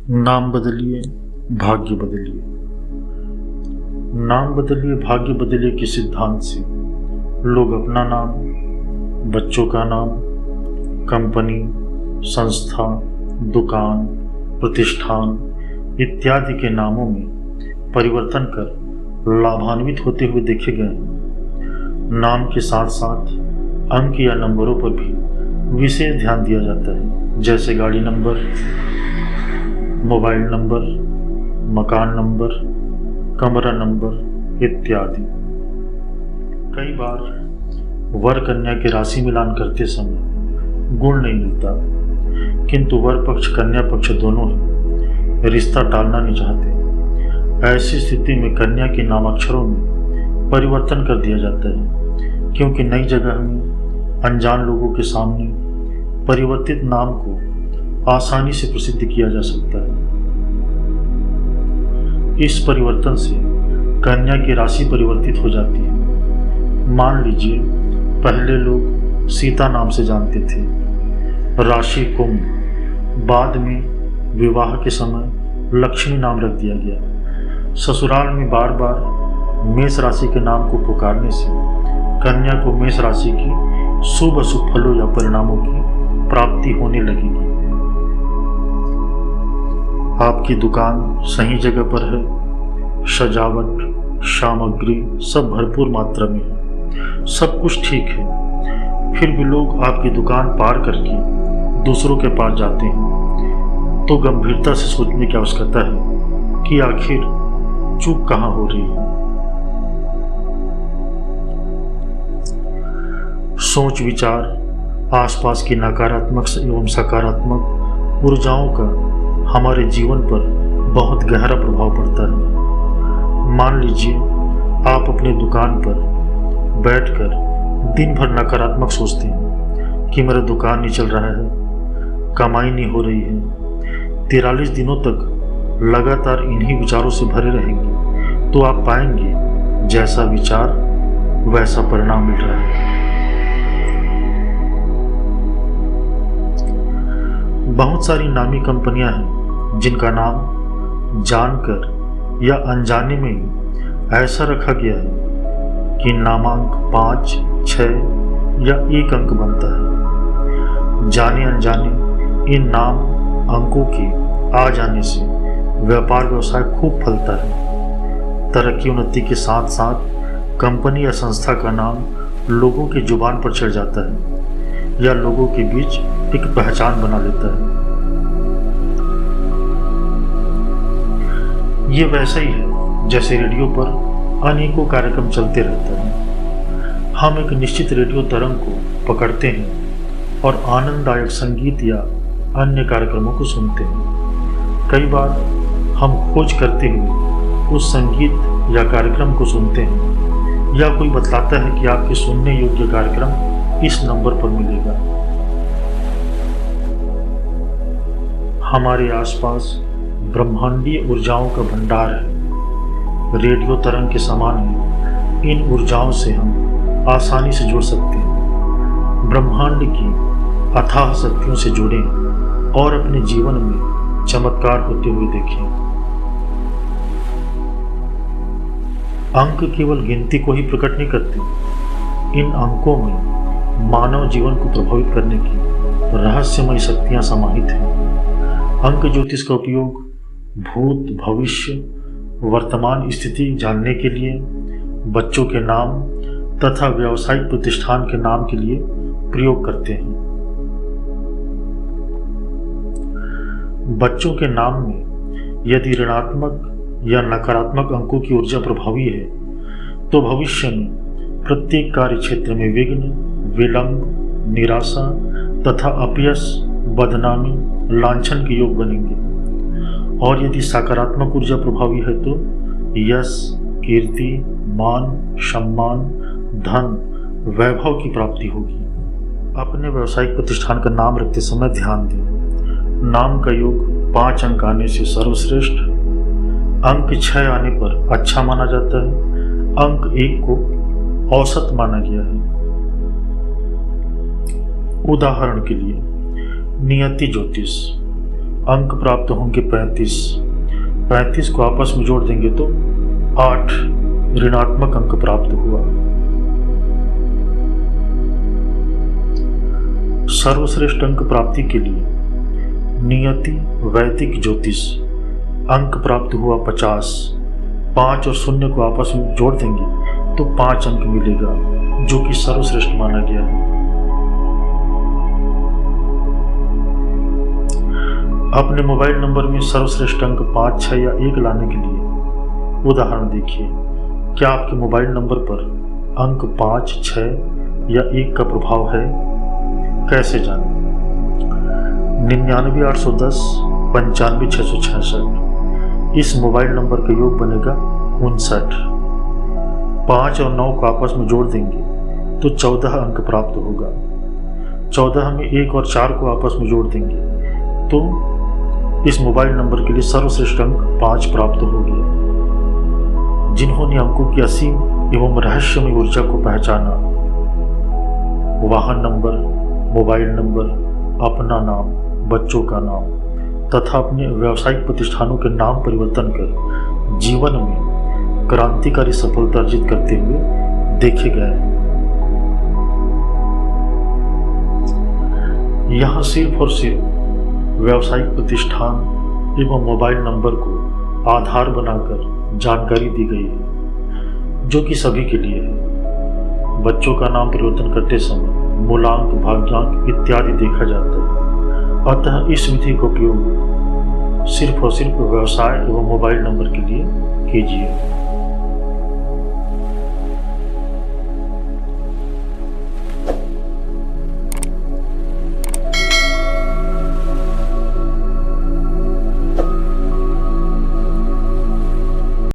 नाम बदलिए, भाग्य बदलिए। नाम बदलिए, भाग्य बदलिए के सिद्धांत से लोग अपना नाम, बच्चों का नाम, कंपनी, संस्था, दुकान, प्रतिष्ठान इत्यादि के नामों में परिवर्तन कर लाभान्वित होते हुए देखे गए हैं। नाम के साथ साथ अंक या नंबरों पर भी विशेष ध्यान दिया जाता है, जैसे गाड़ी नंबर, मोबाइल नंबर, मकान नंबर, कमरा नंबर इत्यादि। कई बार वर कन्या के राशि मिलान करते समय गुण नहीं मिलता, किंतु वर पक्ष कन्या पक्ष दोनों ही रिश्ता टालना नहीं चाहते। ऐसी स्थिति में कन्या के नामाक्षरों में परिवर्तन कर दिया जाता है, क्योंकि नई जगह में अनजान लोगों के सामने परिवर्तित नाम को आसानी से प्रसिद्ध किया जा सकता है। इस परिवर्तन से कन्या की राशि परिवर्तित हो जाती है। मान लीजिए पहले लोग सीता नाम से जानते थे, राशि कुंभ, बाद में विवाह के समय लक्ष्मी नाम रख दिया गया। ससुराल में बार बार मेष राशि के नाम को पुकारने से कन्या को मेष राशि की शुभ अशुभ फलों या परिणामों की प्राप्ति होने लगेगी। आपकी दुकान सही जगह पर है, सजावट, सामग्री सब भरपूर मात्रा में है, सब कुछ ठीक है, फिर भी लोग आपकी दुकान पार करके दूसरों के पास जाते हैं, तो गंभीरता से सोचने की आवश्यकता है कि आखिर चूक कहाँ हो रही है। सोच विचार, आसपास की नकारात्मक एवं सकारात्मक ऊर्जाओं का हमारे जीवन पर बहुत गहरा प्रभाव पड़ता है। मान लीजिए आप अपनी दुकान पर बैठकर दिन भर नकारात्मक सोचते हैं कि मेरा दुकान नहीं चल रहा है, कमाई नहीं हो रही है। 43 दिनों तक लगातार इन्हीं विचारों से भरे रहेंगे, तो आप पाएंगे जैसा विचार वैसा परिणाम मिल रहा है। बहुत सारी नामी कंपनियां हैं जिनका नाम जानकर या अनजाने में ही ऐसा रखा गया है कि नामांक 5, 6 या 1 अंक बनता है। जाने अनजाने इन नाम अंकों के आ जाने से व्यापार व्यवसाय खूब फलता है। तरक्की उन्नति के साथ साथ कंपनी या संस्था का नाम लोगों की जुबान पर चढ़ जाता है या लोगों के बीच एक पहचान बना लेता है। ये वैसा ही है जैसे रेडियो पर अनेकों कार्यक्रम चलते रहता है। हम एक निश्चित रेडियो तरंग को पकड़ते हैं और आनंददायक संगीत या अन्य कार्यक्रमों को सुनते हैं। कई बार हम खोज करते हुए उस संगीत या कार्यक्रम को सुनते हैं, या कोई बतलाता है कि आपके सुनने योग्य कार्यक्रम इस नंबर पर मिलेगा। हमारे आसपास ब्रह्मांडीय ऊर्जाओं का भंडार है। रेडियो तरंग के समान ही इन ऊर्जाओं से हम आसानी से जुड़ सकते हैं। ब्रह्मांड की अथाह शक्तियों से जुड़ें और अपने जीवन में चमत्कार होते हुए देखें। अंक केवल गिनती को ही प्रकट नहीं करते, इन अंकों में मानव जीवन को प्रभावित करने की रहस्यमय शक्तियां समाहित हैं। अंक ज्योतिष का उपयोग भूत, भविष्य, वर्तमान स्थिति जानने के लिए, बच्चों के नाम तथा व्यावसायिक प्रतिष्ठान के नाम के लिए प्रयोग करते हैं। बच्चों के नाम में यदि ऋणात्मक या नकारात्मक अंकों की ऊर्जा प्रभावी है, तो भविष्य में प्रत्येक कार्य क्षेत्र में विघ्न, विलंब, निराशा तथा अपयश, बदनामी, लांछन के योग बनेंगे। और यदि सकारात्मक ऊर्जा प्रभावी है तो यश, कीर्ति, मान, सम्मान, धन, वैभव की प्राप्ति होगी। अपने व्यावसायिक प्रतिष्ठान का नाम रखते समय ध्यान दें। नाम का योग 5 अंक आने से सर्वश्रेष्ठ, अंक 6 आने पर अच्छा माना जाता है, अंक 1 को औसत माना गया है। उदाहरण के लिए नियति ज्योतिष अंक प्राप्त होंगे 35। 35 को आपस में जोड़ देंगे तो 8 ऋणात्मक अंक प्राप्त हुआ। सर्वश्रेष्ठ अंक प्राप्ति के लिए नियति वैदिक ज्योतिष अंक प्राप्त हुआ 50। 5 और 0 को आपस में जोड़ देंगे तो 5 अंक मिलेगा, जो कि सर्वश्रेष्ठ माना गया है। अपने मोबाइल नंबर में सर्वश्रेष्ठ अंक 5, 6 या 1 लाने के लिए उदाहरण देखिए। क्या आपके मोबाइल नंबर पर अंक 5, 6 या 1 का प्रभाव है? कैसे जानें? 99 810 95 666 इस मोबाइल नंबर का योग बनेगा 59। 5 और 9 को आपस में जोड़ देंगे तो 14 अंक प्राप्त होगा। 14 में 1 और 4 को आपस में जोड़ देंगे तो इस मोबाइल नंबर के लिए सर्वश्रेष्ठ अंक 5 प्राप्त हो गया। जिन्होंने अंकों की असीम एवं रहस्यमय ऊर्जा को पहचाना, वाहन नंबर, मोबाइल नंबर, अपना नाम, बच्चों का नाम तथा अपने व्यावसायिक प्रतिष्ठानों के नाम परिवर्तन कर जीवन में क्रांतिकारी सफलता अर्जित करते हुए देखे गए हैं। यहाँ सिर्फ और सिर्फ व्यावसायिक प्रतिष्ठान एवं मोबाइल नंबर को आधार बनाकर जानकारी दी गई है, जो कि सभी के लिए है। बच्चों का नाम परिवर्तन करते समय मूलांक, भाग्यांक इत्यादि देखा जाता है। अतः इस विधि का उपयोग सिर्फ और सिर्फ व्यवसाय एवं मोबाइल नंबर के लिए कीजिए।